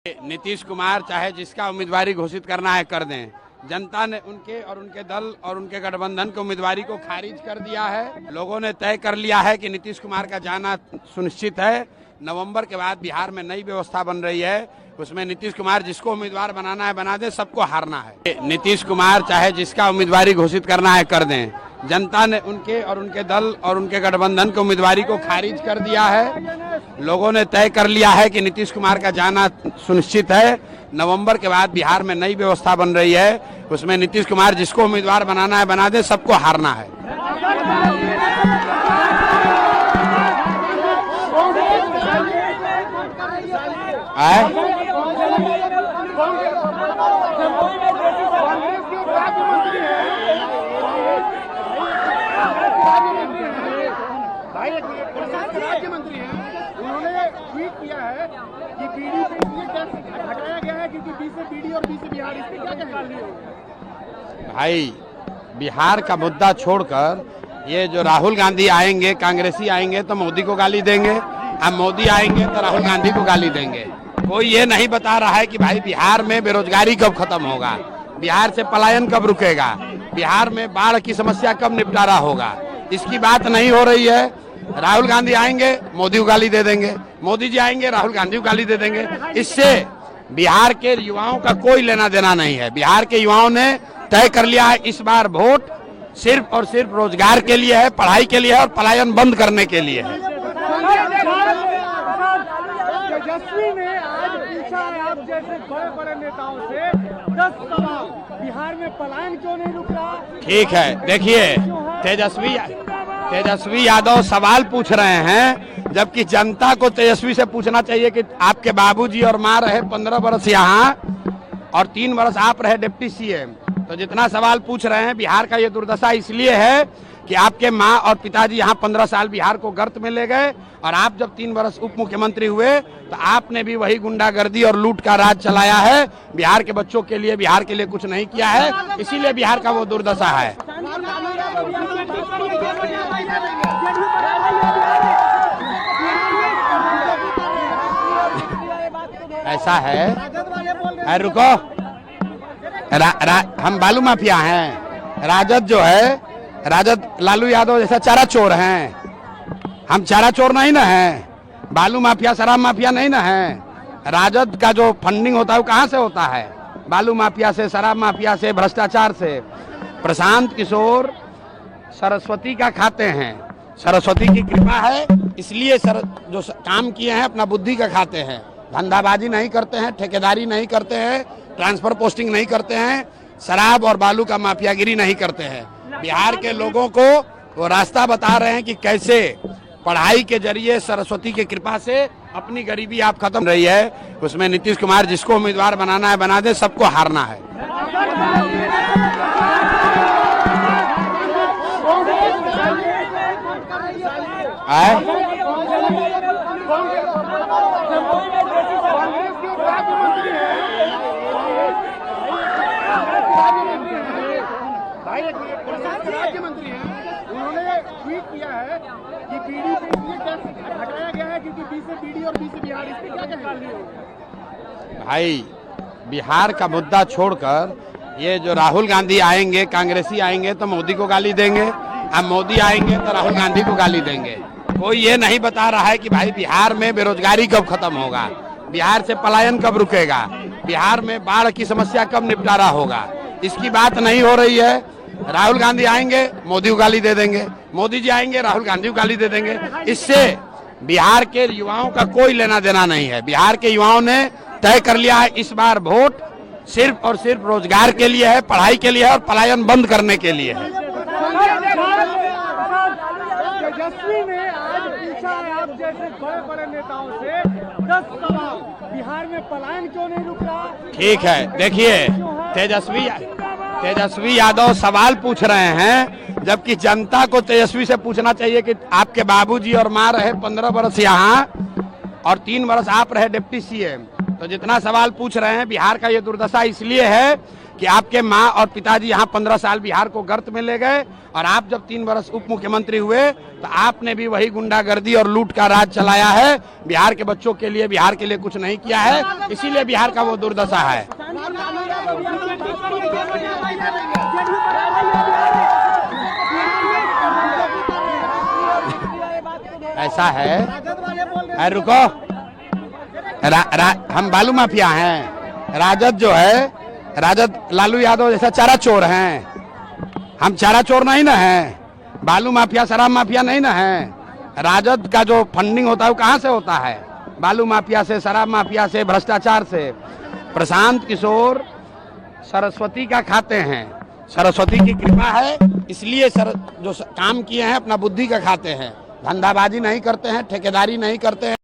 नीतीश कुमार चाहे जिसका उम्मीदवारी घोषित करना है कर दें। जनता ने उनके और उनके दल और उनके गठबंधन के उम्मीदवारी को खारिज कर दिया है। लोगों ने तय कर लिया है कि नीतीश कुमार का जाना सुनिश्चित है। नवंबर के बाद बिहार में नई व्यवस्था बन रही है, उसमें नीतीश कुमार जिसको उम्मीदवार बनाना है बना दे, सबको हारना है। नीतीश कुमार चाहे जिसका उम्मीदवारी घोषित करना है कर दें। जनता ने उनके और उनके दल और उनके गठबंधन के उम्मीदवारी को खारिज कर दिया है। लोगों ने तय कर लिया है कि नीतीश कुमार का जाना सुनिश्चित है। नवंबर के बाद बिहार में नई व्यवस्था बन रही है, उसमें नीतीश कुमार जिसको उम्मीदवार बनाना है बना दे, सबको हारना है। राज्यमंत्री हैं, उन्होंने ट्वीट किया है कि बीडी पे इसलिए टैक्स हटाया गया है क्योंकि बी से बीडी और बी से बिहार, इसमें क्या कहना? भाई, बिहार का मुद्दा छोड़कर ये जो राहुल गांधी आएंगे, कांग्रेसी आएंगे तो मोदी को गाली देंगे, अब मोदी आएंगे तो राहुल गांधी को गाली देंगे। कोई ये नहीं बता रहा है कि भाई बिहार में बेरोजगारी कब खत्म होगा, बिहार से पलायन कब रुकेगा, बिहार में बाढ़ की समस्या कब निपटारा होगा, इसकी बात नहीं हो रही है। राहुल गांधी आएंगे, मोदी को गाली दे देंगे, मोदी जी आएंगे, राहुल गांधी को गाली दे देंगे। इससे बिहार के युवाओं का कोई लेना देना नहीं है। बिहार के युवाओं ने तय कर लिया है इस बार वोट सिर्फ और सिर्फ रोजगार के लिए है, पढ़ाई के लिए है और पलायन बंद करने के लिए है। तेजस्वी ने आज पूछा है आप जैसे बड़े बड़े नेताओं से 10 सवाल, बिहार में पलायन क्यों नहीं रुक रहा? ठीक है, देखिए तेजस्वी यादव सवाल पूछ रहे हैं, जबकि जनता को तेजस्वी से पूछना चाहिए कि आपके बाबूजी और माँ रहे 15 वर्ष यहाँ और 3 वर्ष आप रहे डिप्टी सीएम, तो जितना सवाल पूछ रहे हैं। बिहार का ये दुर्दशा इसलिए है कि आपके माँ और पिताजी यहाँ 15 साल बिहार को गर्त में ले गए और आप जब 3 वर्ष उप मुख्यमंत्री हुए तो आपने भी वही गुंडागर्दी और लूट का राज चलाया है। बिहार के बच्चों के लिए, बिहार के लिए कुछ नहीं किया है, इसीलिए बिहार का वो दुर्दशा है। ऐसा है रुको, हम बालू माफिया हैं। राजद जो है, राजद लालू यादव जैसा चारा चोर हैं। हम चारा चोर नहीं ना हैं, बालू माफिया शराब माफिया नहीं ना हैं। राजद का जो फंडिंग होता है वो कहाँ से होता है? बालू माफिया से, शराब माफिया से, भ्रष्टाचार से। प्रशांत किशोर सरस्वती का खाते हैं, सरस्वती की कृपा है, इसलिए जो काम किए हैं अपना बुद्धि का खाते हैं। धंधाबाजी नहीं करते हैं, ठेकेदारी नहीं करते हैं, ट्रांसफर पोस्टिंग नहीं करते हैं, शराब और बालू का माफियागिरी नहीं करते हैं। बिहार के लोगों को वो रास्ता बता रहे हैं कि कैसे पढ़ाई के जरिए सरस्वती की कृपा से अपनी गरीबी आप खत्म रही है। उसमें नीतीश कुमार जिसको उम्मीदवार बनाना है बना दे, सबको हारना है। राज्यमंत्री हैं, उन्होंने ट्वीट किया है कि बीडी पे इसलिए टैक्स हटाया गया है क्योंकि बी से बीडी और बी से बिहार, इसमें क्या कहना? भाई, बिहार का मुद्दा छोड़कर ये जो राहुल गांधी आएंगे, कांग्रेसी आएंगे तो मोदी को गाली देंगे, अब मोदी आएंगे तो राहुल गांधी को गाली देंगे। कोई ये नहीं बता रहा है कि भाई बिहार में बेरोजगारी कब खत्म होगा, बिहार से पलायन कब रुकेगा, बिहार में बाढ़ की समस्या कब निपटारा होगा, इसकी बात नहीं हो रही है। राहुल गांधी आएंगे, मोदी को गाली दे देंगे, मोदी जी आएंगे, राहुल गांधी को गाली दे देंगे। इससे बिहार के युवाओं का कोई लेना देना नहीं है। बिहार के युवाओं ने तय कर लिया है इस बार वोट सिर्फ और सिर्फ रोजगार के लिए है, पढ़ाई के लिए है और पलायन बंद करने के लिए है। तेजस्वी ने आज पूछा है आप जैसे बड़े बड़े नेताओं से 10 सवाल, बिहार में पलायन क्यों नहीं रुक रहा? ठीक है, देखिए तेजस्वी यादव सवाल पूछ रहे हैं, जबकि जनता को तेजस्वी से पूछना चाहिए कि आपके बाबूजी और माँ रहे 15 वर्ष यहाँ और 3 वर्ष आप रहे डिप्टी सीएम, तो जितना सवाल पूछ रहे हैं। बिहार का ये दुर्दशा इसलिए है कि आपके माँ और पिताजी यहाँ 15 साल बिहार को गर्त में ले गए और आप जब 3 वर्ष उप मुख्यमंत्री हुए तो आपने भी वही गुंडागर्दी और लूट का राज चलाया है। बिहार के बच्चों के लिए, बिहार के लिए कुछ नहीं किया है, इसीलिए बिहार का वो दुर्दशा है। ऐसा है, अरे रुको, हम बालू माफिया हैं। राजद जो है, राजद लालू यादव जैसा चारा चोर हैं। हम चारा चोर नहीं ना हैं, बालू माफिया शराब माफिया नहीं ना हैं। राजद का जो फंडिंग होता है वो कहाँ से होता है? बालू माफिया से, शराब माफिया से, भ्रष्टाचार से। प्रशांत किशोर सरस्वती का खाते हैं, सरस्वती की कृपा है, इसलिए जो काम किए हैं अपना बुद्धि का खाते हैं। धंधाबाजी नहीं करते हैं, ठेकेदारी नहीं करते